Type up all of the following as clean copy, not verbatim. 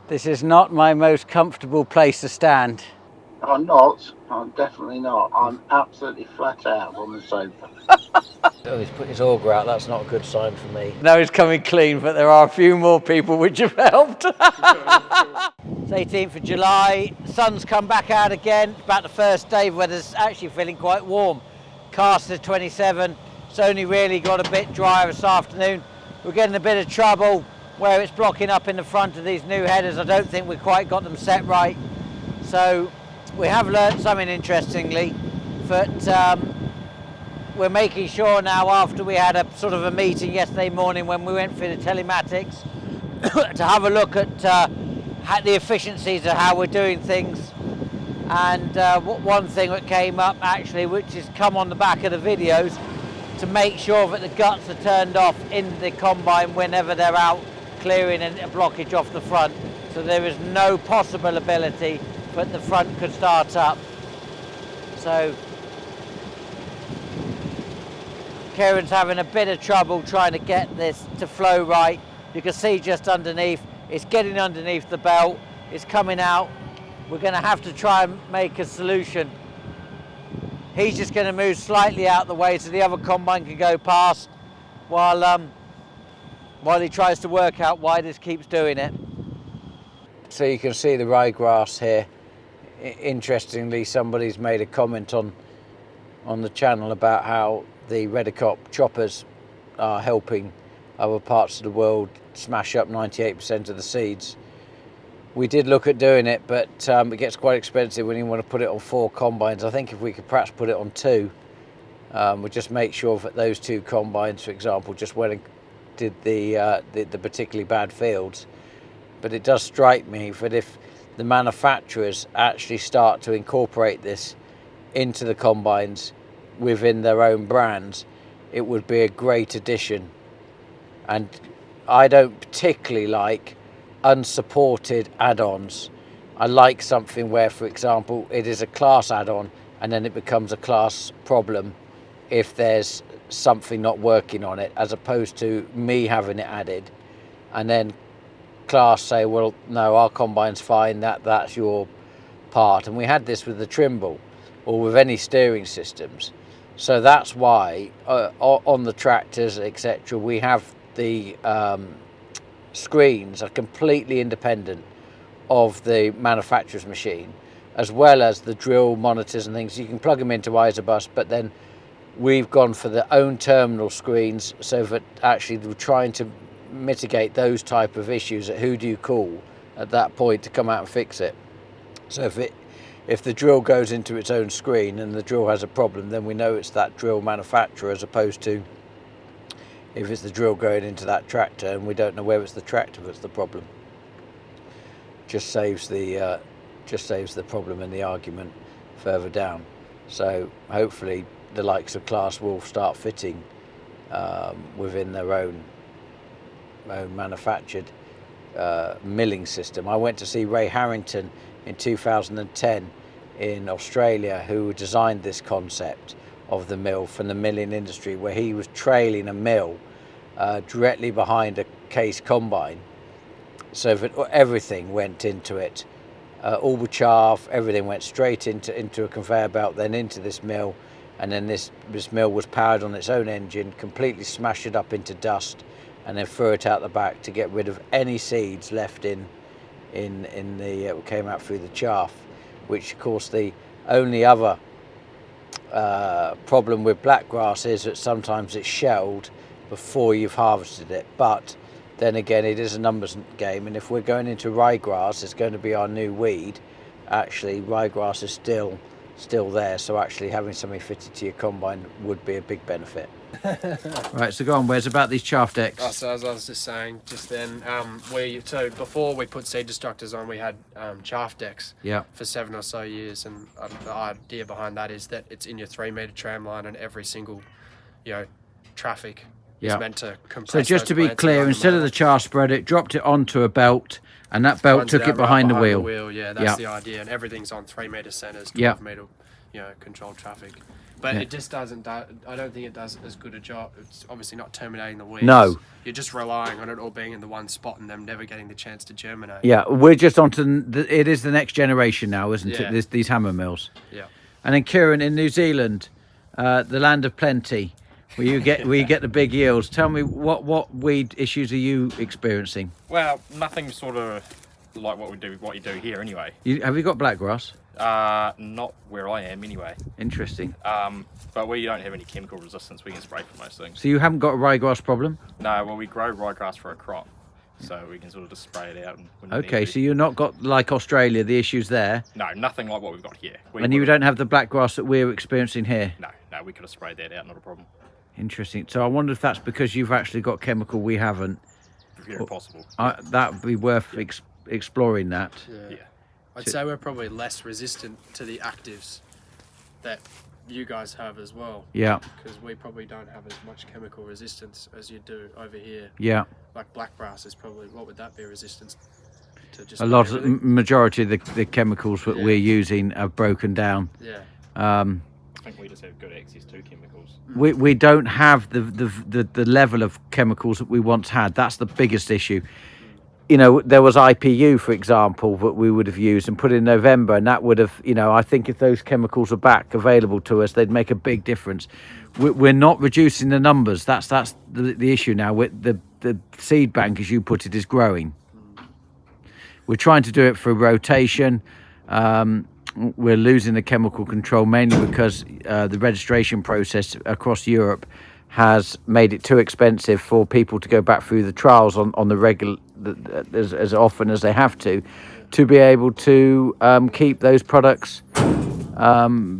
This is not my most comfortable place to stand. I'm not. I'm definitely not. I'm absolutely flat out on the sofa. Oh, he's put his auger out. That's not a good sign for me. No, it's coming clean, but there are a few more people which have helped. It's 18th of July. Sun's come back out again. It's about the first day. The weather's actually feeling quite warm. Cast is 27. It's only really got a bit drier this afternoon. We're getting a bit of trouble where it's blocking up in the front of these new headers. I don't think we've quite got them set right. So we have learnt something interestingly, but we're making sure now, after we had a sort of a meeting yesterday morning when we went through the telematics, to have a look at the efficiencies of how we're doing things. And one thing that came up actually, which has come on the back of the videos, to make sure that the guts are turned off in the combine whenever they're out clearing a blockage off the front, so there is no possible ability that the front could start up. So Kieran's having a bit of trouble trying to get this to flow right. You can see just underneath, it's getting underneath the belt, it's coming out. We're going to have to try and make a solution. He's just going to move slightly out the way so the other combine can go past while he tries to work out why this keeps doing it. So you can see the rye grass here. Interestingly, somebody's made a comment on the channel about how the Redicop choppers are helping other parts of the world smash up 98% of the seeds. We did look at doing it, but it gets quite expensive when you want to put it on 4 combines. I think if we could perhaps put it on 2, we'll just make sure that those 2 combines, for example, just went and did the particularly bad fields. But it does strike me that if the manufacturers actually start to incorporate this into the combines within their own brands, it would be a great addition. And I don't particularly like unsupported add-ons. I like something where, for example, it is a class add-on and then it becomes a class problem if there's something not working on it, as opposed to me having it added and then class say, well, no, our combine's fine, that's your part. And we had this with the Trimble or with any steering systems. So that's why on the tractors, etc., we have the screens are completely independent of the manufacturer's machine, as well as the drill monitors and things. You can plug them into Isobus, but then we've gone for the own terminal screens, so that actually we're trying to mitigate those type of issues. At who do you call at that point to come out and fix it? So if the drill goes into its own screen and the drill has a problem, then we know it's that drill manufacturer, as opposed to if it's the drill going into that tractor and we don't know whether it's the tractor that's the problem. Just saves the problem and the argument further down. So hopefully the likes of Class will start fitting within their own manufactured milling system. I went to see Ray Harrington in 2010 in Australia, who designed this concept of the mill from the milling industry, where he was trailing a mill directly behind a case combine, so that everything went into it, all the chaff, everything went straight into a conveyor belt, then into this mill, and then this mill was powered on its own engine, completely smashed it up into dust, and then threw it out the back to get rid of any seeds left in the came out through the chaff. Which, of course, the only other problem with black grass is that sometimes it's shelled before you've harvested it. But then again, it is a numbers game, and if we're going into rye grass, it's going to be our new weed. Actually, rye grass is still there, so actually having something fitted to your combine would be a big benefit. Right, so go on, where's about these chaff decks? Oh, so as I was just saying just then, so before we put seed destructors on, we had chaff decks for 7 or so years, and the idea behind that is that it's in your 3-metre tram line, and every single traffic is meant to compress. So just to be clear, instead of the chaff spread, it dropped it onto a belt, and that belt took it behind the wheel. That's the idea, and everything's on 3-metre centres, 12-metre control traffic. But it just doesn't. I don't think it does as good a job. It's obviously not terminating the weeds. No. You're just relying on it all being in the one spot and them never getting the chance to germinate. Yeah, we're just on to it is the next generation now, isn't it? These hammer mills. Yeah. And then Kieran, in New Zealand, the land of plenty, where you get the big yields. Tell me what weed issues are you experiencing? Well, nothing sort of like what you do here anyway. Have you got black grass? Not where I am anyway. Interesting. But we don't have any chemical resistance. We can spray for most things. So you haven't got a ryegrass problem? No, well, we grow ryegrass for a crop, so we can sort of just spray it out. Okay, so you're not got, like Australia, the issues there? No, nothing like what we've got here. And you don't have the black grass that we're experiencing here? No, we could have sprayed that out, not a problem. Interesting. So I wonder if that's because you've actually got chemical we haven't. Very possible. That would be worth exploring that. Yeah. I'd say we're probably less resistant to the actives that you guys have as well. Yeah. Because we probably don't have as much chemical resistance as you do over here. Yeah. Like black grass is probably, what would that be, resistance to just a lot of majority of the chemicals that we're using are broken down. Yeah. I think we just have good access to chemicals. We don't have the level of chemicals that we once had. That's the biggest issue. You know, there was IPU, for example, that we would have used and put in November, and that would have, I think if those chemicals are back available to us, they'd make a big difference. We're not reducing the numbers. That's the issue now. The seed bank, as you put it, is growing. We're trying to do it through rotation. We're losing the chemical control mainly because the registration process across Europe has made it too expensive for people to go back through the trials on the regular as often as they have to be able to keep those products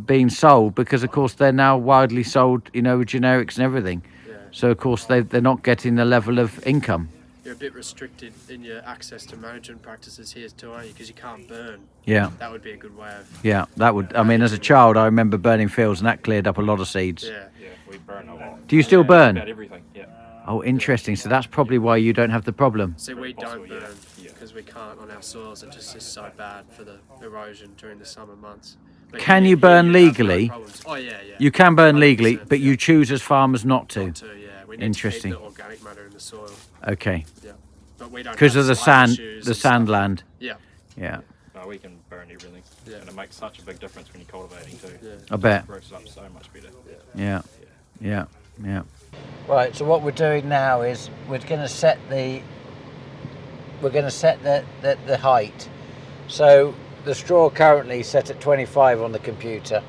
being sold, because of course they're now widely sold, with generics and everything. So of course they're not getting the level of income. You're a bit restricted in your access to management practices here too, aren't you? Because you can't burn. Yeah. That would be a good way of... Yeah, that would... I mean, as a child, I remember burning fields, and that cleared up a lot of seeds. Yeah, we burn a lot. Do you still burn? About everything, yeah. Oh, interesting. So that's probably why you don't have the problem. See, we don't burn because we can't on our soils. It just is so bad for the erosion during the summer months. But Can you burn legally? Oh, yeah. You can burn legally, but you choose as farmers not to. We need to keep the organic matter in the soil. Okay. Yeah. But we don't because of the sand, issues land. Yeah. No, we can burn everything. Yeah. And it makes such a big difference when you're cultivating too. Yeah. I bet. It grows up so much better. Yeah. Right. So what we're doing now is we're going to set the height. So the straw currently is set at 25 on the computer,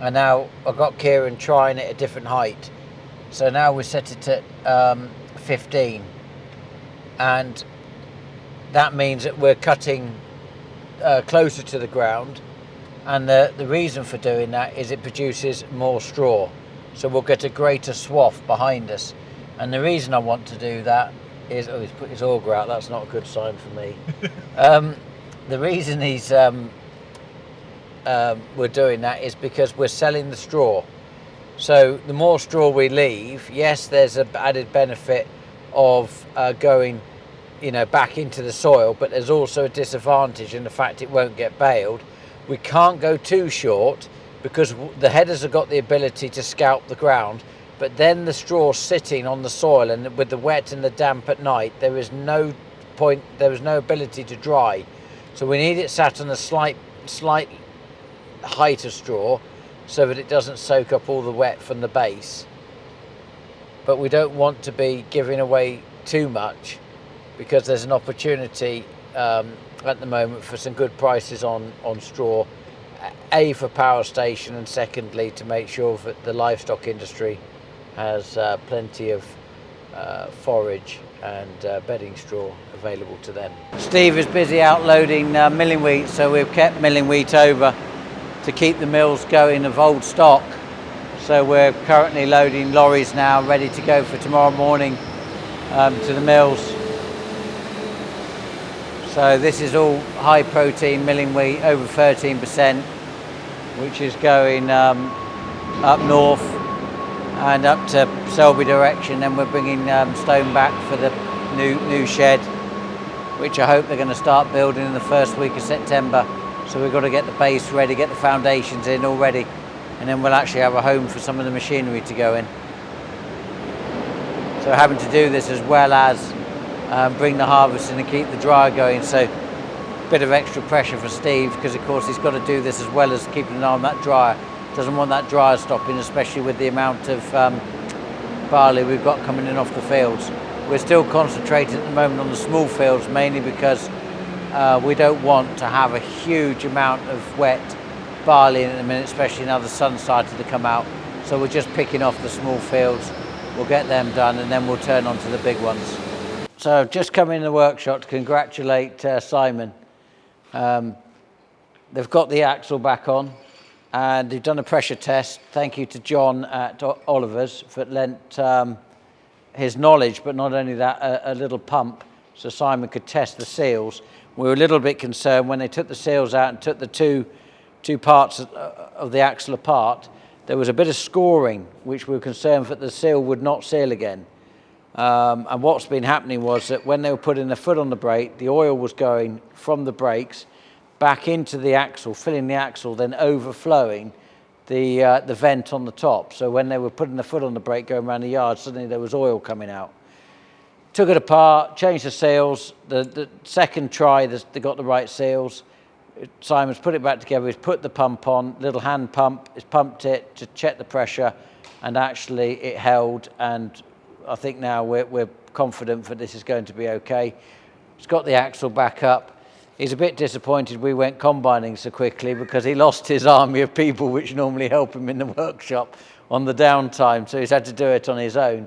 and now I've got Kieran trying it at a different height. So now we set it at 15, and that means that we're cutting closer to the ground, and the reason for doing that is it produces more straw, so we'll get a greater swath behind us. And the reason I want to do that is, he's put his auger out, that's not a good sign for me. The reason we're doing that is because we're selling the straw. So the more straw we leave, yes, there's an added benefit of going, back into the soil, but there's also a disadvantage in the fact it won't get baled. We can't go too short because the headers have got the ability to scalp the ground, but then the straw sitting on the soil, and with the wet and the damp at night, there is no ability to dry. So we need it sat on a slight height of straw, so that it doesn't soak up all the wet from the base. But we don't want to be giving away too much, because there's an opportunity at the moment for some good prices on straw, A, for power station, and secondly to make sure that the livestock industry has plenty of forage and bedding straw available to them. Steve is busy out loading milling wheat, so we've kept milling wheat over to keep the mills going of old stock. So we're currently loading lorries now, ready to go for tomorrow morning to the mills. So this is all high protein milling wheat, over 13%, which is going up north and up to Selby direction. Then we're bringing stone back for the new shed, which I hope they're going to start building in the first week of September. So we've got to get the base ready, get the foundations in already, and then we'll actually have a home for some of the machinery to go in. So having to do this as well as bring the harvest in and keep the dryer going. So a bit of extra pressure for Steve, because of course he's got to do this as well as keeping an eye on that dryer. Doesn't want that dryer stopping, especially with the amount of barley we've got coming in off the fields. We're still concentrating at the moment on the small fields, mainly because we don't want to have a huge amount of wet barley in a minute, especially now the sun started to come out. So we're just picking off the small fields. We'll get them done and then we'll turn on to the big ones. So I've just come in the workshop to congratulate Simon. They've got the axle back on and they've done a pressure test. Thank you to John at Oliver's for lent his knowledge, but not only that, a little pump so Simon could test the seals. We were a little bit concerned when they took the seals out and took the two parts of the axle apart. There was a bit of scoring, which we were concerned that the seal would not seal again. And what's been happening was that when they were putting the foot on the brake, the oil was going from the brakes back into the axle, filling the axle, then overflowing the vent on the top. So when they were putting the foot on the brake going around the yard, suddenly there was oil coming out. Took it apart, changed the seals. The second try, they got the right seals. Simon's put it back together, he's put the pump on, little hand pump, he's pumped it to check the pressure, and actually it held, and I think now we're confident that this is going to be okay. He's got the axle back up. He's a bit disappointed we went combining so quickly because he lost his army of people which normally help him in the workshop on the downtime, so he's had to do it on his own.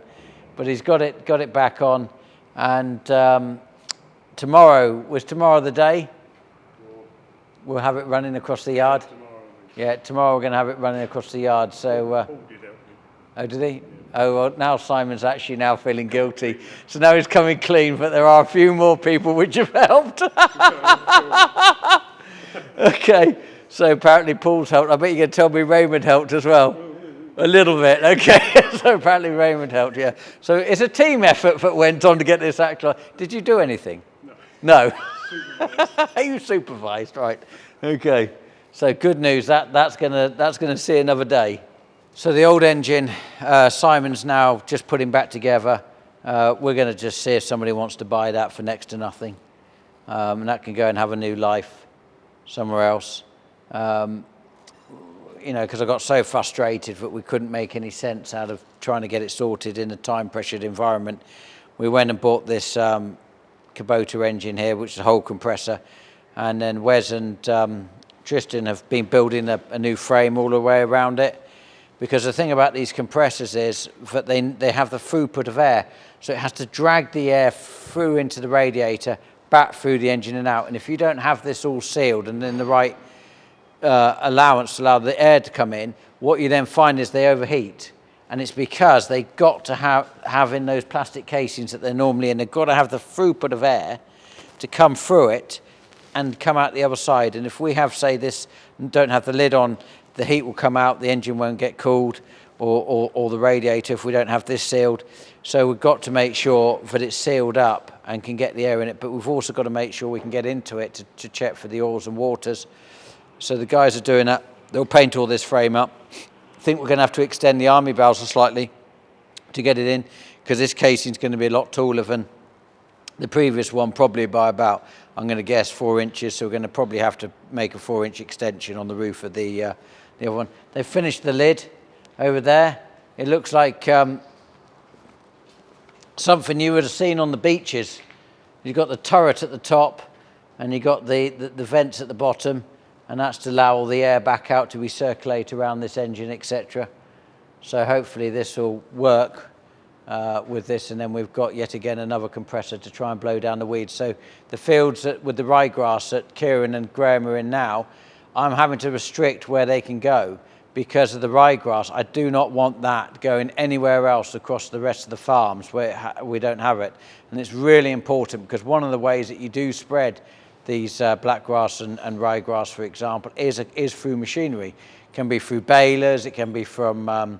But he's got it back on, and tomorrow the day? We'll have it running across the yard. Yeah, tomorrow we're going to have it running across the yard. So, oh, did he? Oh, well, now Simon's actually now feeling guilty. So now he's coming clean, but there are a few more people which have helped. Okay, so apparently Paul's helped. I bet you're going to tell me Raymond helped as well. A little bit, okay. So apparently Raymond helped, yeah. So it's a team effort that went on to get this actual. Did you do anything? No. You supervised, right? Okay. So good news. That's gonna see another day. So the old engine, Simon's now just putting back together. We're going to just see if somebody wants to buy that for next to nothing, and that can go and have a new life somewhere else. You know, because I got so frustrated that we couldn't make any sense out of trying to get it sorted in a time-pressured environment. We went and bought this Kubota engine here, which is a whole compressor, and then Wes and Tristan have been building a new frame all the way around it, because the thing about these compressors is that they have the throughput of air, so it has to drag the air through into the radiator, back through the engine and out, and if you don't have this all sealed and in the right allowance to allow the air to come in, what you then find is they overheat. And it's because they've got to have in those plastic casings that they're normally in, they've got to have the throughput of air to come through it and come out the other side. And if we have, say, this, don't have the lid on, the heat will come out, the engine won't get cooled, or the radiator if we don't have this sealed. So we've got to make sure that it's sealed up and can get the air in it, but we've also got to make sure we can get into it to check for the oils and waters. So the guys are doing that. They'll paint all this frame up. I think we're going to have to extend the army bowser slightly to get it in, because this casing is going to be a lot taller than the previous one, probably by about, I'm going to guess, 4 inches. So we're going to probably have to make a 4-inch extension on the roof of the other one. They've finished the lid over there. It looks like something you would have seen on the beaches. You've got the turret at the top, and you've got the vents at the bottom. And that's to allow all the air back out to recirculate around this engine, etc. So hopefully this will work with this, and then we've got yet again another compressor to try and blow down the weeds. So the fields with the rye grass that Kieran and Graham are in now, I'm having to restrict where they can go because of the rye grass. I do not want that going anywhere else across the rest of the farms where we don't have it. And it's really important, because one of the ways that you do spread these black grass and rye grass, for example, is through machinery. It can be through balers, it can be from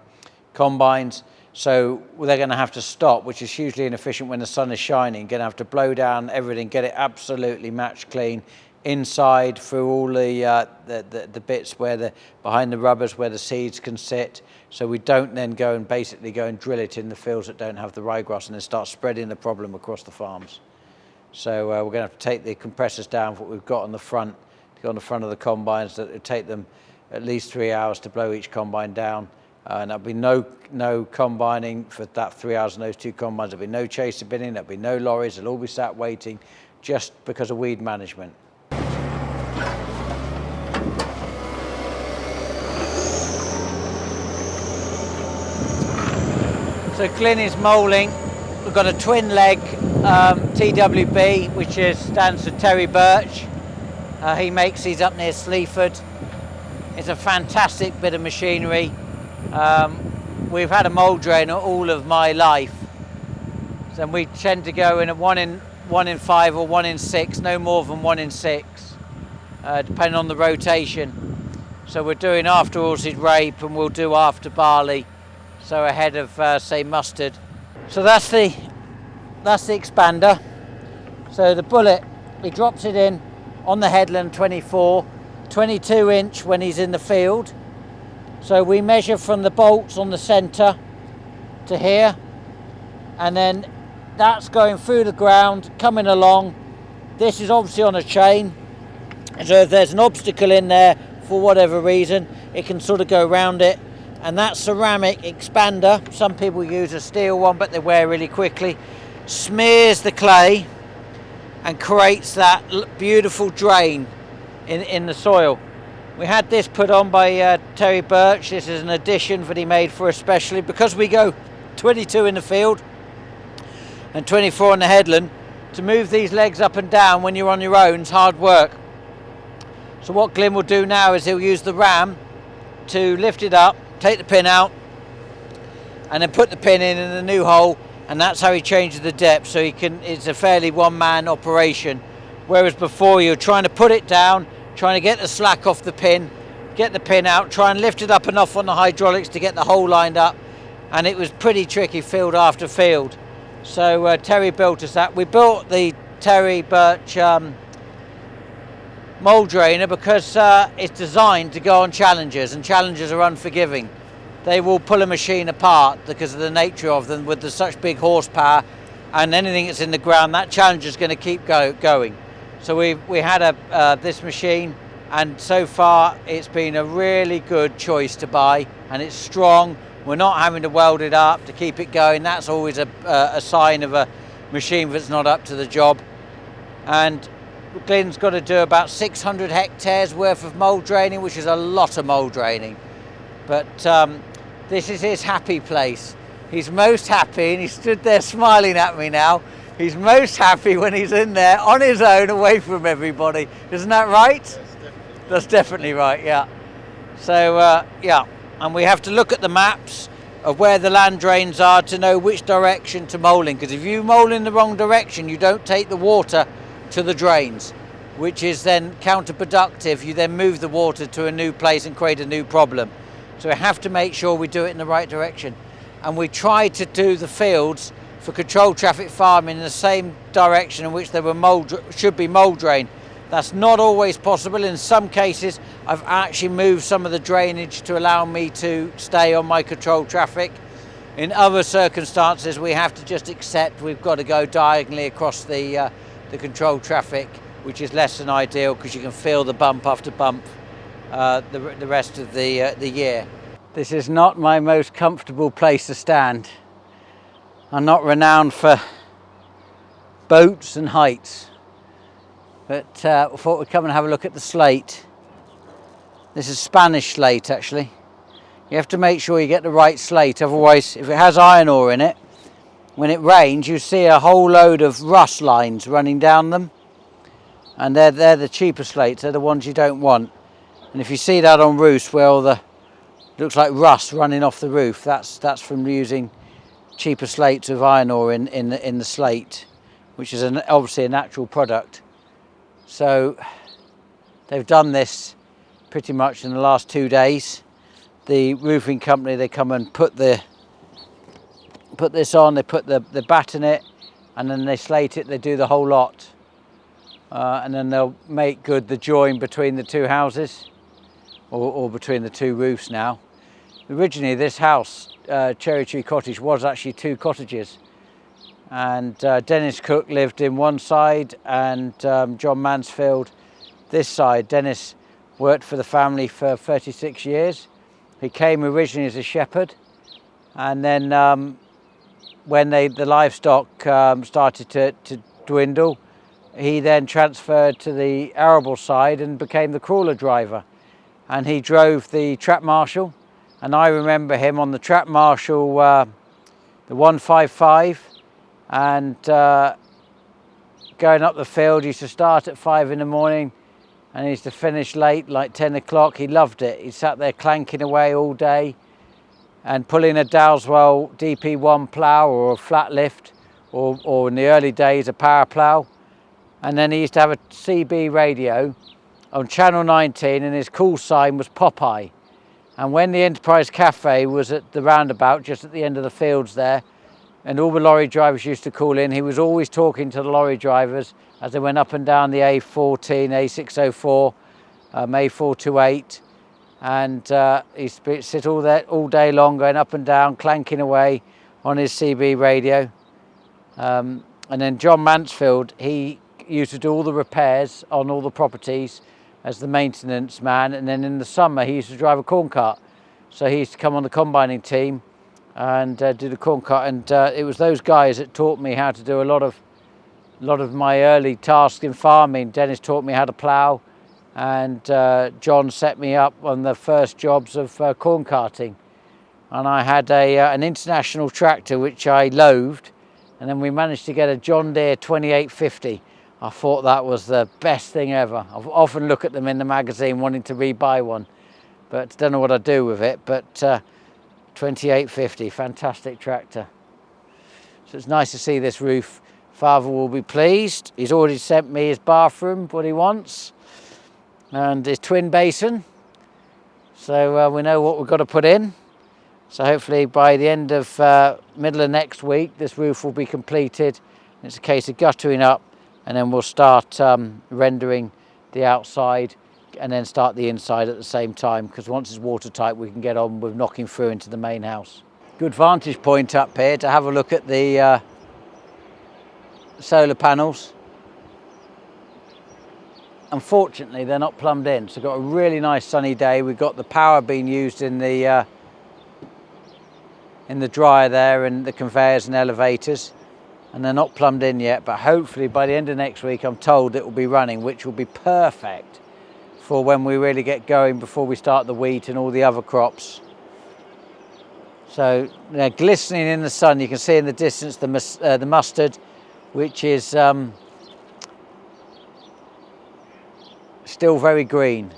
combines. So they're going to have to stop, which is hugely inefficient when the sun is shining. Going to have to blow down everything, get it absolutely match clean, inside through all the bits where behind the rubbers where the seeds can sit. So we don't then go and basically go and drill it in the fields that don't have the ryegrass and then start spreading the problem across the farms. So we're going to have to take the compressors down for what we've got on the front, on the front of the combines. That it take them at least 3 hours to blow each combine down. And there'll be no combining for that 3 hours in those two combines. There'll be no chaser binning, there'll be no lorries, they'll all be sat waiting just because of weed management. So Glyn is moulling. We've got a twin leg TWB, which stands for Terry Birch. He makes these up near Sleaford. It's a fantastic bit of machinery. We've had a mould drainer all of my life, so we tend to go in a 1 in 5 or 1 in 6, no more than 1 in 6, depending on the rotation. So we're doing after oilseed rape, and we'll do after barley, so ahead of say mustard. So that's the expander. So the bullet, he drops it in on the headland 24, 22 inch when he's in the field. So we measure from the bolts on the centre to here, and then that's going through the ground, coming along. This is obviously on a chain, so if there's an obstacle in there for whatever reason, it can sort of go around it. And that ceramic expander, some people use a steel one, but they wear really quickly, smears the clay and creates that beautiful drain in the soil. We had this put on by Terry Birch. This is an addition that he made for us specially, because we go 22 in the field and 24 on the headland. To move these legs up and down when you're on your own is hard work. So what Glyn will do now is he'll use the ram to lift it up, take the pin out, and then put the pin in the new hole, and that's how he changes the depth. So it's a fairly one-man operation, whereas before you're trying to put it down, trying to get the slack off the pin, get the pin out, try and lift it up enough on the hydraulics to get the hole lined up, and it was pretty tricky field after field. So Terry built us that. We built the Terry Birch mould drainer because it's designed to go on challengers, and challengers are unforgiving. They will pull a machine apart because of the nature of them with such big horsepower, and anything that's in the ground, that challenger is going to keep going. So we had this machine, and so far it's been a really good choice to buy, and it's strong. We're not having to weld it up to keep it going. That's always a sign of a machine that's not up to the job. And Glyn's got to do about 600 hectares worth of mould draining, which is a lot of mould draining. But this is his happy place. He's most happy, and he stood there smiling at me now. He's most happy when he's in there on his own, away from everybody. Isn't that right? That's definitely right, yeah. So, yeah, and we have to look at the maps of where the land drains are to know which direction to mould in, because if you mould in the wrong direction, you don't take the water to the drains, which is then counterproductive. You then move the water to a new place and create a new problem. So we have to make sure we do it in the right direction. And we try to do the fields for controlled traffic farming in the same direction in which there were should be mould drain. That's not always possible. In some cases, I've actually moved some of the drainage to allow me to stay on my controlled traffic. In other circumstances, we have to just accept we've got to go diagonally across the controlled traffic, which is less than ideal because you can feel the bump after bump the rest of the year. This is not my most comfortable place to stand. I'm not renowned for boats and heights, but I thought we'd come and have a look at the slate. This is Spanish slate, actually. You have to make sure you get the right slate, otherwise if it has iron ore in it, when it rains you see a whole load of rust lines running down them, and they're the cheaper slates. They're the ones you don't want. And if you see that on roofs where all the looks like rust running off the roof, that's from using cheaper slates with iron ore in the slate, which is obviously a natural product. So they've done this pretty much in the last 2 days. The roofing company, they come and put the put this on, they put the bat in it, and then they slate it, they do the whole lot. And then they'll make good the join between the two houses, or between the two roofs now. Originally this house, Cherry Tree Cottage, was actually 2 cottages. And Dennis Cook lived in one side and John Mansfield this side. Dennis worked for the family for 36 years. He came originally as a shepherd, and then when the livestock started to dwindle, he then transferred to the arable side and became the crawler driver. And he drove the trap marshal, and I remember him on the trap marshal, the 155, and going up the field. He used to start at 5 in the morning and he used to finish late, like 10 o'clock. He loved it. He sat there clanking away all day and pulling a Dowswell DP1 plough or a flat lift, or in the early days a power plough. And then he used to have a CB radio on channel 19, and his call sign was Popeye. And when the Enterprise Cafe was at the roundabout just at the end of the fields there, and all the lorry drivers used to call in, he was always talking to the lorry drivers as they went up and down the A14, A604, A428, and he'd sit all day long going up and down, clanking away on his CB radio. And then John Mansfield, he used to do all the repairs on all the properties as the maintenance man, and then in the summer he used to drive a corn cart. So he used to come on the combining team and do the corn cart, and it was those guys that taught me how to do a lot of my early tasks in farming. Dennis taught me how to plough, and John set me up on the first jobs of corn carting. And I had an international tractor which I loathed, and then we managed to get a John Deere 2850. I thought that was the best thing ever. I've often looked at them in the magazine wanting to rebuy one, but don't know what I'd do with it. But 2850, fantastic tractor. So it's nice to see this roof. Father will be pleased. He's already sent me his bathroom, what he wants, and his twin basin. So we know what we've got to put in. So hopefully by the end of middle of next week, this roof will be completed. It's a case of guttering up, and then we'll start rendering the outside and then start the inside at the same time, because once it's watertight we can get on with knocking through into the main house. Good vantage point up here to have a look at the solar panels. Unfortunately they're not plumbed in, so we've got a really nice sunny day. We've got the power being used in the dryer there, and the conveyors and elevators, and they're not plumbed in yet, but hopefully by the end of next week I'm told it will be running, which will be perfect for when we really get going before we start the wheat and all the other crops. So they're glistening in the sun. You can see in the distance the mustard, which is still very green.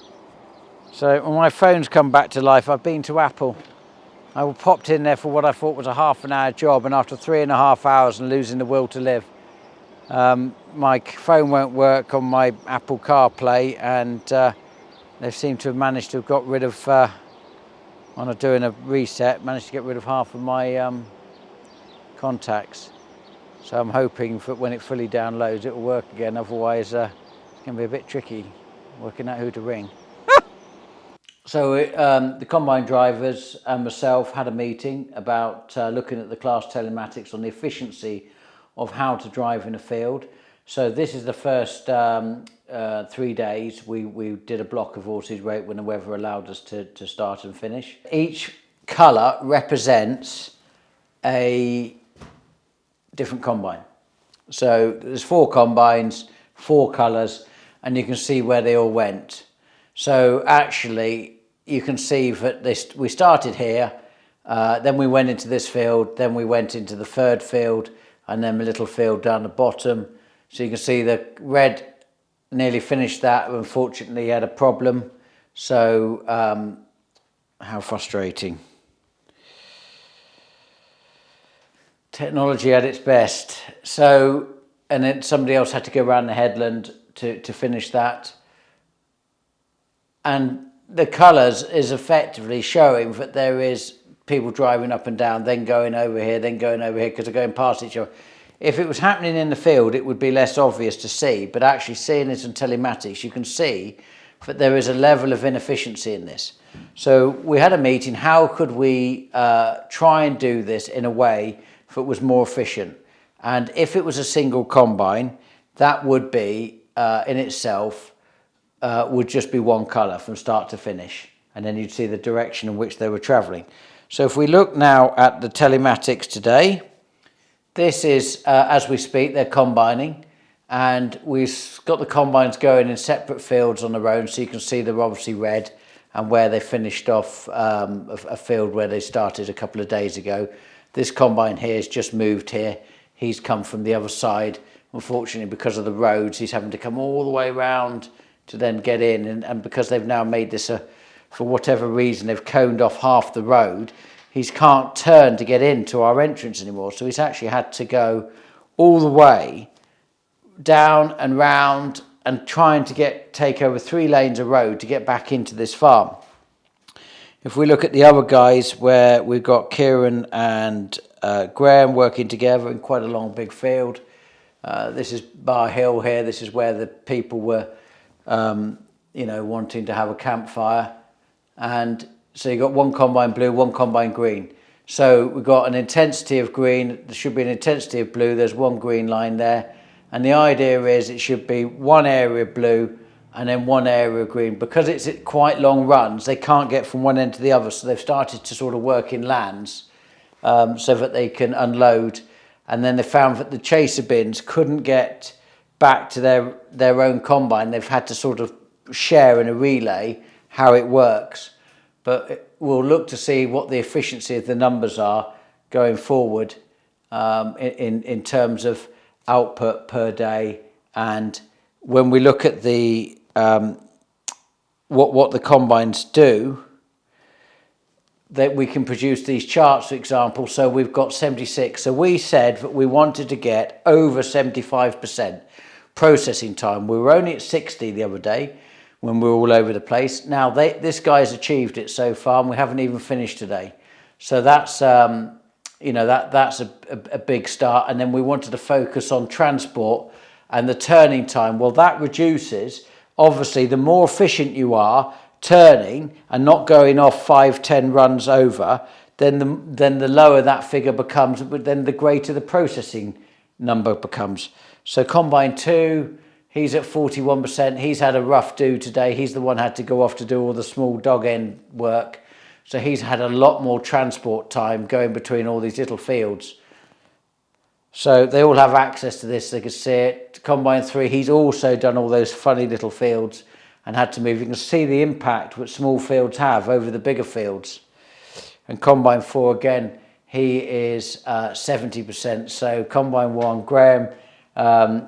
So when my phone's come back to life, I've been to Apple. I popped in there for what I thought was a half-an-hour job, and after 3.5 hours and losing the will to live, my phone won't work on my Apple CarPlay, and they seem to have managed to have got rid of, on doing a reset, managed to get rid of half of my contacts. So I'm hoping that when it fully downloads it will work again, otherwise it's going to be a bit tricky working out who to ring. So the combine drivers and myself had a meeting about looking at the class telematics on the efficiency of how to drive in a field. So this is the first 3 days. We did a block of horses rate when the weather allowed us to start and finish. Each colour represents a different combine. So there's 4 combines, 4 colours, and you can see where they all went. So actually you can see that we started here, then we went into this field, then we went into the third field, and then a little field down the bottom. So you can see the red nearly finished that, unfortunately had a problem. So how frustrating. Technology at its best. So, and then somebody else had to go around the headland to finish that. And the colours is effectively showing that there is people driving up and down, then going over here, then going over here because they're going past each other. If it was happening in the field, it would be less obvious to see, but actually seeing it on telematics, you can see that there is a level of inefficiency in this. So we had a meeting, how could we try and do this in a way that was more efficient? And if it was a single combine, that would be, in itself, would just be one colour from start to finish. And then you'd see the direction in which they were travelling. So if we look now at the telematics today, this is, as we speak, they're combining. And we've got the combines going in separate fields on the road, so you can see they're obviously red and where they finished off a field where they started a couple of days ago. This combine here has just moved here. He's come from the other side. Unfortunately, because of the roads, he's having to come all the way around to then get in. And because they've now made this, for whatever reason, they've coned off half the road, he can't turn to get into our entrance anymore. So he's actually had to go all the way down and round and trying to take over 3 lanes of road to get back into this farm. If we look at the other guys, where we've got Kieran and Graham working together in quite a long big field. This is Bar Hill here. This is where the people were wanting to have a campfire. And so you've got one combine blue, one combine green. So we've got an intensity of green, there should be an intensity of blue, there's one green line there. And the idea is it should be one area blue and then one area green. Because it's quite long runs, they can't get from one end to the other. So they've started to sort of work in lands so that they can unload. And then they found that the chaser bins couldn't get back to their own combine. They've had to sort of share in a relay how it works. But we'll look to see what the efficiency of the numbers are going forward in terms of output per day. And when we look at the what the combines do, that we can produce these charts, for example. So we've got 76. So we said that we wanted to get over 75% processing time. We were only at 60 the other day when we were all over the place. Now this guy's achieved it so far, and we haven't even finished today. So that's that's a big start. And then we wanted to focus on transport and the turning time. Well, that reduces. Obviously, the more efficient you are turning and not going off 5-10 runs over, then the lower that figure becomes, but then the greater the processing number becomes. So combine 2, he's at 41%. He's had a rough do today. He's the one who had to go off to do all the small dog end work. So he's had a lot more transport time going between all these little fields. So they all have access to this. They can see it. Combine 3, he's also done all those funny little fields and had to move. You can see the impact what small fields have over the bigger fields. And combine 4, again, he is 70%. So combine 1, Graham,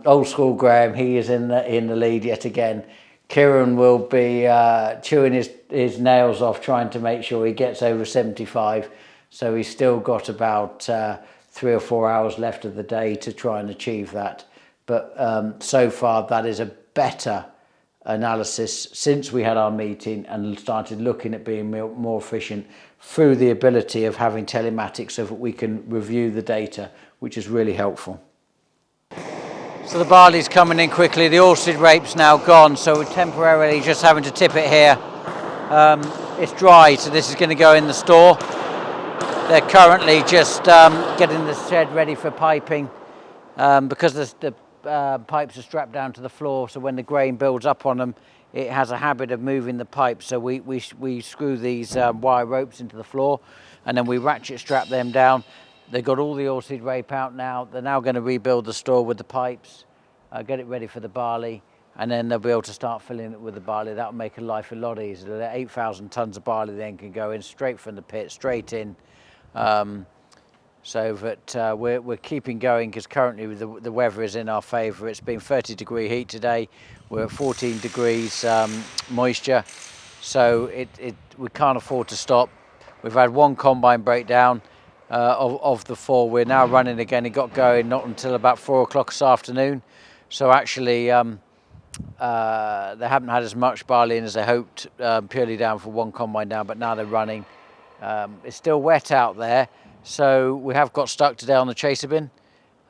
old school Graham, he is in the lead yet again. Kieran will be chewing his nails off trying to make sure he gets over 75. So he's still got about 3 or 4 hours left of the day to try and achieve that. But so far, that is a better analysis since we had our meeting and started looking at being more efficient through the ability of having telematics so that we can review the data, which is really helpful. So the barley's coming in quickly. The oilseed rape's now gone, so we're temporarily just having to tip it here. It's dry, so this is going to go in the store. They're currently just getting the shed ready for piping because the pipes are strapped down to the floor, so when the grain builds up on them, it has a habit of moving the pipes. So we screw these wire ropes into the floor, and then we ratchet strap them down. They've got all the oilseed rape out now. They're now going to rebuild the store with the pipes, get it ready for the barley, and then they'll be able to start filling it with the barley. That'll make life a lot easier. 8,000 tons of barley then can go in straight from the pit, straight in. So that we're keeping going because currently the weather is in our favour. It's been 30-degree heat today. We're at 14 degrees moisture, so we can't afford to stop. We've had one combine breakdown of the 4. We're now running again. It got going not until about 4 o'clock this afternoon. So actually they haven't had as much barley in as they hoped, purely down for one combine down, but now they're running. It's still wet out there, so we have got stuck today on the chaser bin.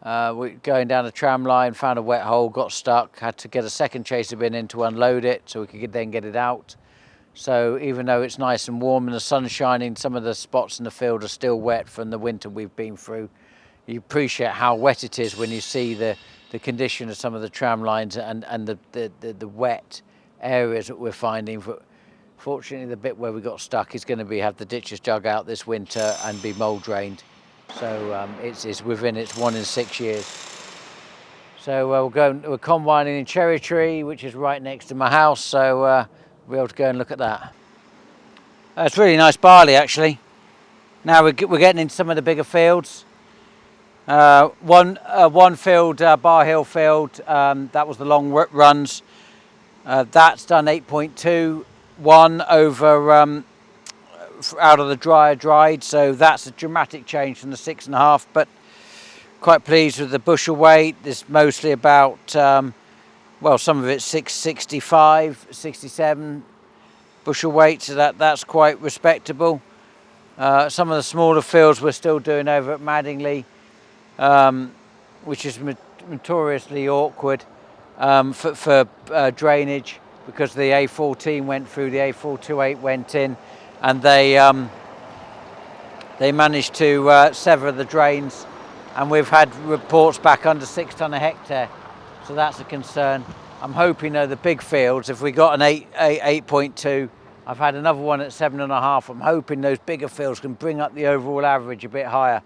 We're going down the tram line, found a wet hole, got stuck, had to get a second chaser bin in to unload it so we could then get it out. So even though it's nice and warm and the sun's shining, some of the spots in the field are still wet from the winter we've been through. You appreciate how wet it is when you see the condition of some of the tram lines and the wet areas that we're finding. Fortunately, the bit where we got stuck is going to have the ditches dug out this winter and be mould drained. So it's within its 1 in 6 years. So we're combining in Cherry Tree, which is right next to my house. So we'll be able to go and look at that. It's really nice barley, actually. Now we're getting into some of the bigger fields. One field, Bar Hill field, that was the long runs. That's done 8.21 over out of the dried, so that's a dramatic change from the 6.5. But quite pleased with the bushel weight. There's mostly about well, some of it's 665, 67 bushel weight, so that's quite respectable. Some of the smaller fields we're still doing over at Madingley, which is notoriously awkward for drainage, because the A14 went through, the A428 went in, and they managed to sever the drains, and we've had reports back under 6 tonne a hectare, so that's a concern. I'm hoping though the big fields, if we got an 8.2, I've had another one at 7.5, I'm hoping those bigger fields can bring up the overall average a bit higher.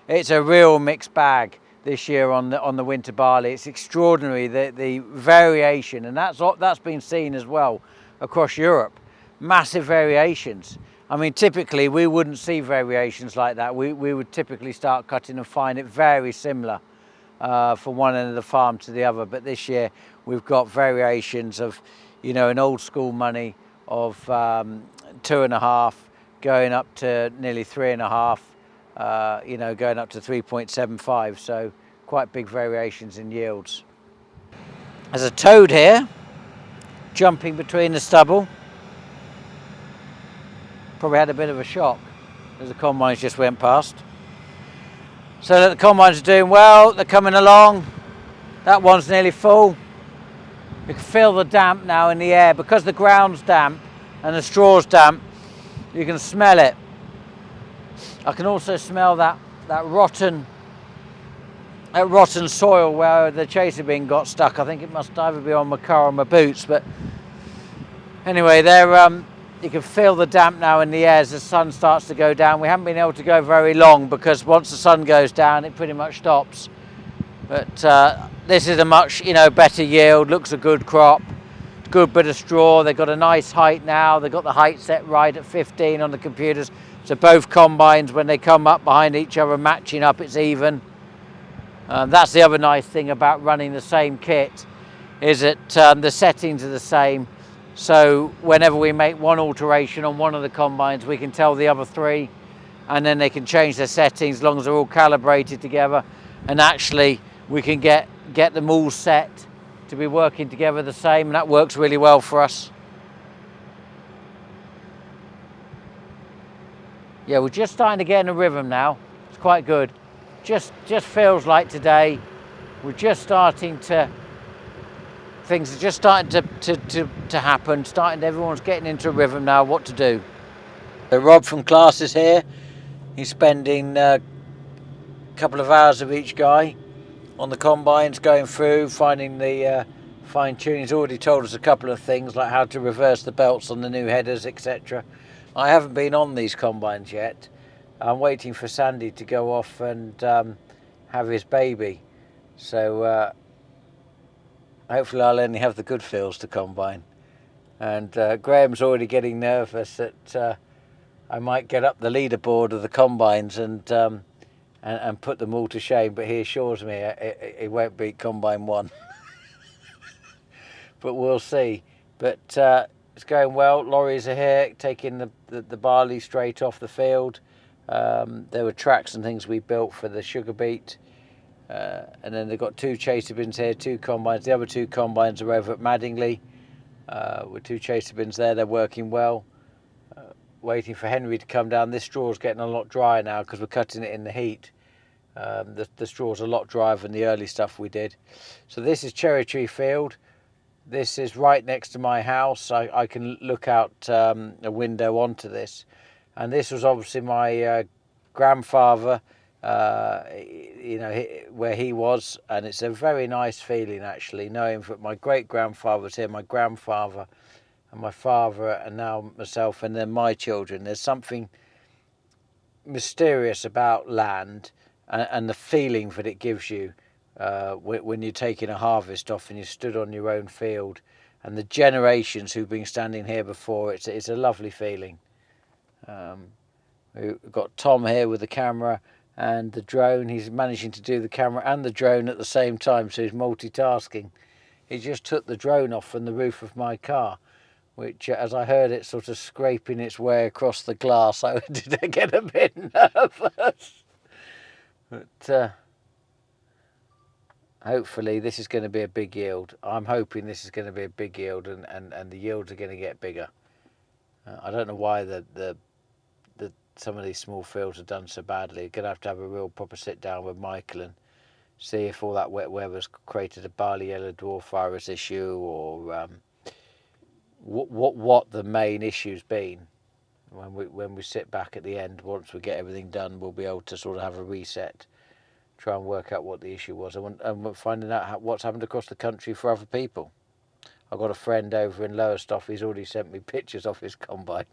It's a real mixed bag this year on the winter barley. It's extraordinary, the variation, and that's been seen as well across Europe. Massive variations. I mean, typically we wouldn't see variations like that. We would typically start cutting and find it very similar from one end of the farm to the other. But this year we've got variations of, you know, an old school money of 2.5 going up to nearly 3.5. You know, going up to 3.75, so quite big variations in yields. There's a toad here, jumping between the stubble. Probably had a bit of a shock as the combines just went past. So the combines are doing well, they're coming along. That one's nearly full. You can feel the damp now in the air. Because the ground's damp and the straw's damp, you can smell it. I can also smell that rotten soil where the chaser bin got stuck. I think it must either be on my car or my boots. But anyway, you can feel the damp now in the air as the sun starts to go down. We haven't been able to go very long because once the sun goes down, it pretty much stops. But this is a much, you know, better yield. Looks a good crop. Good bit of straw. They've got a nice height now. They've got the height set right at 15 on the computers. So both combines, when they come up behind each other, matching up, it's even. That's the other nice thing about running the same kit, is that the settings are the same. So whenever we make one alteration on one of the combines, we can tell the other three, and then they can change their settings as long as they're all calibrated together. And actually, we can get them all set to be working together the same, and that works really well for us. Yeah, we're just starting to get in a rhythm now. It's quite good. Just feels like today we're just starting to, things are just starting to happen, everyone's getting into a rhythm now, what to do. So Rob from Class is here. He's spending a couple of hours of each guy on the combines, going through, finding the fine-tuning. He's already told us a couple of things, like how to reverse the belts on the new headers, etc. I haven't been on these combines yet. I'm waiting for Sandy to go off and have his baby. So hopefully I'll only have the good fields to combine. And Graham's already getting nervous that I might get up the leaderboard of the combines and put them all to shame, but he assures me he won't beat combine 1. But we'll see. But it's going well. Lorries are here taking the barley straight off the field. There were tracks and things we built for the sugar beet. And then they've got 2 chaser bins here, 2 combines. The other 2 combines are over at Madingley with 2 chaser bins there. They're working well. waiting for Henry to come down. This straw's getting a lot drier now because we're cutting it in the heat. The straw's a lot drier than the early stuff we did. So this is cherry tree field. This is right next to my house. I can look out a window onto this. And this was obviously my grandfather, where he was. And it's a very nice feeling, actually, knowing that my great-grandfather was here, my grandfather and my father, and now myself, and then my children. There's something mysterious about land and the feeling that it gives you when you're taking a harvest off and you stood on your own field, and the generations who've been standing here before. It's a lovely feeling. We've got Tom here with the camera and the drone. He's managing to do the camera and the drone at the same time, so he's multitasking. He just took the drone off from the roof of my car, which, as I heard it sort of scraping its way across the glass, I did get a bit nervous. But hopefully this is going to be a big yield. I'm hoping this is going to be a big yield, and the yields are going to get bigger. I don't know why some of these small fields have done so badly. You're going to have a real proper sit down with Michael and see if all that wet weather's created a barley yellow dwarf virus issue, or what the main issue's been. When we sit back at the end, once we get everything done, we'll be able to sort of have a reset, try and work out what the issue was, and we're finding out what's happened across the country for other people. I've got a friend over in Lowestoft. He's already sent me pictures of his combine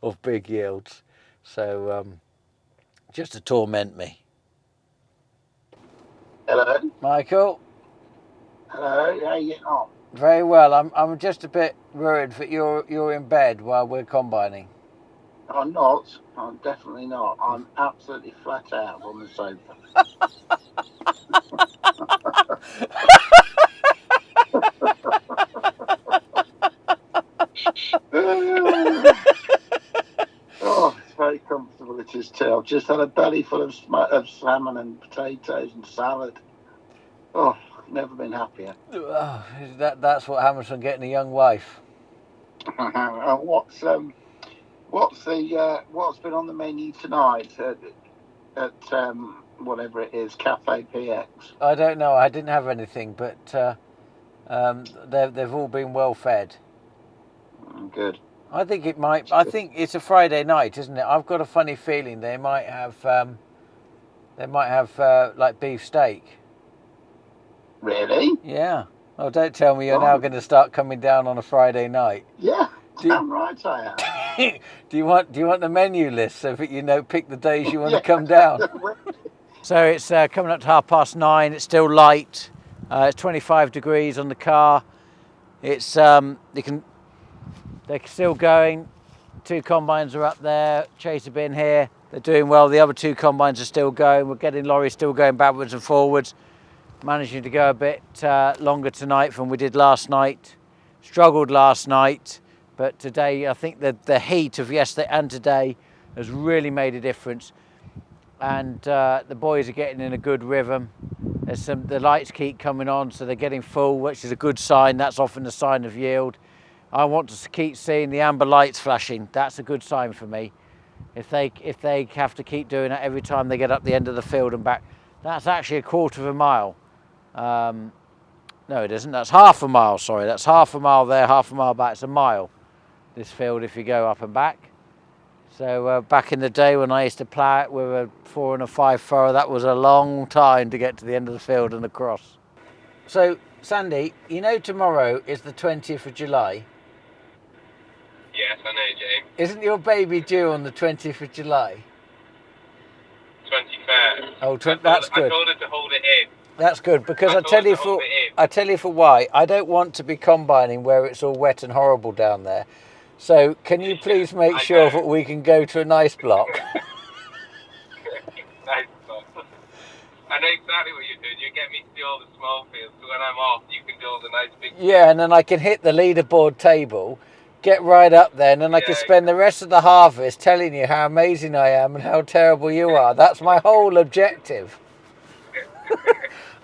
of big yields. So just to torment me. Hello. Michael. Hello. How you getting on? Very well. I'm just a bit worried that you're in bed while we're combining. I'm not. I'm definitely not. I'm absolutely flat out on the sofa. Oh, it's very comfortable. It is too. I've just had a belly full of salmon and potatoes and salad. Oh, never been happier. That's what happens from getting a young wife. What's been on the menu tonight at whatever it is, Cafe PX? I don't know. I didn't have anything, but they've all been well fed. Good. I think it might. I think it's a Friday night, isn't it? I've got a funny feeling they might have like beef steak. Really? Yeah. Oh, don't tell me you're now going to start coming down on a Friday night. Yeah. Damn right I am. Do you want the menu list so that pick the days you want to come down? So it's coming up to 9:30. It's still light. It's 25 degrees on the car. It's they're still going. 2 combines are up there. Chaser bin here. They're doing well. The other 2 combines are still going. We're getting lorries still going backwards and forwards. Managing to go a bit longer tonight than we did last night. Struggled last night, but today I think that the heat of yesterday and today has really made a difference. And the boys are getting in a good rhythm. The lights keep coming on, so they're getting full, which is a good sign. That's often a sign of yield. I want to keep seeing the amber lights flashing. That's a good sign for me. If they have to keep doing that every time they get up the end of the field and back, that's actually a quarter of a mile. No, it isn't. That's half a mile. Sorry, that's half a mile there, half a mile back. It's a mile, this field, if you go up and back. So back in the day when I used to plough it with a 4 and a 5 furrow, that was a long time to get to the end of the field and across. So, Sandy, tomorrow is the 20th of July. Yes, I know, James. Isn't your baby due on the 20th of July? 21st. Oh, that's good. I told her to hold it in. That's good, because I tell you for why. I don't want to be combining where it's all wet and horrible down there. So can you please make sure that we can go to a nice block? Nice block. I know exactly what you're doing. You get me to do all the small fields, so when I'm off, you can do all the nice big. Yeah, and then I can hit the leaderboard table, get right up there, and then I can spend the rest of the harvest telling you how amazing I am and how terrible you are. That's my whole objective.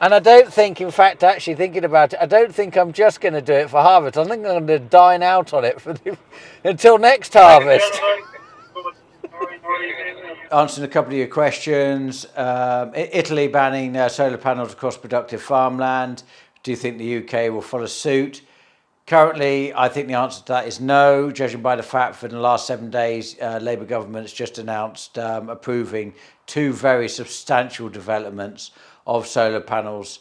And I don't think, in fact, actually thinking about it, I don't think I'm just going to do it for harvest. I think I'm going to dine out on it until next harvest. answering a couple of your questions. Italy banning solar panels across productive farmland. Do you think the UK will follow suit? Currently, I think the answer to that is no, judging by the fact that in the last 7 days, Labour government has just announced approving 2 very substantial developments of solar panels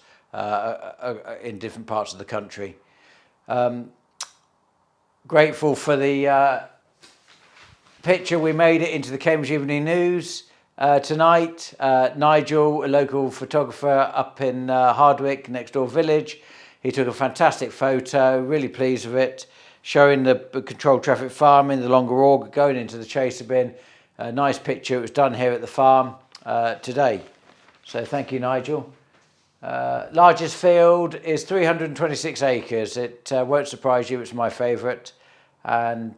in different parts of the country. Grateful for the picture. We made it into the Cambridge Evening News tonight. Nigel, a local photographer up in Hardwick, next door village, he took a fantastic photo, really pleased with it, showing the controlled traffic farming, the longer auger going into the chaser bin. A nice picture. It was done here at the farm today. So thank you, Nigel. Largest field is 326 acres. It won't surprise you, it's my favourite. And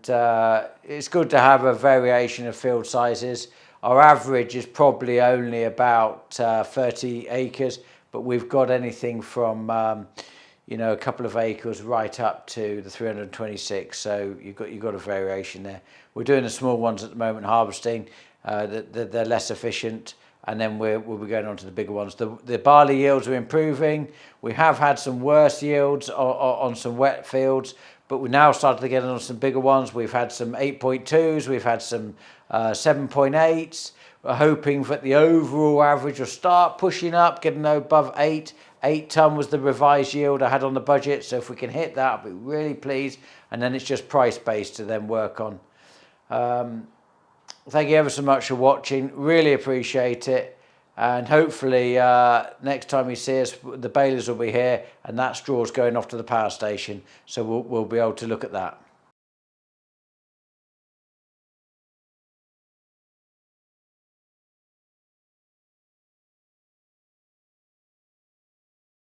it's good to have a variation of field sizes. Our average is probably only about 30 acres, but we've got anything from a couple of acres right up to the 326. So you've got a variation there. We're doing the small ones at the moment, harvesting. They're less efficient, and then we'll be going on to the bigger ones. The barley yields are improving. We have had some worse yields on some wet fields, but we're now starting to get on some bigger ones. We've had some 8.2s, we've had some 7.8s. We're hoping that the overall average will start pushing up, getting above 8. 8 tonne was the revised yield I had on the budget, so if we can hit that, I'll be really pleased. And then it's just price-based to then work on. Thank you ever so much for watching. Really appreciate it. And hopefully next time you see us, the baleys will be here and that straw's going off to the power station. So we'll be able to look at that.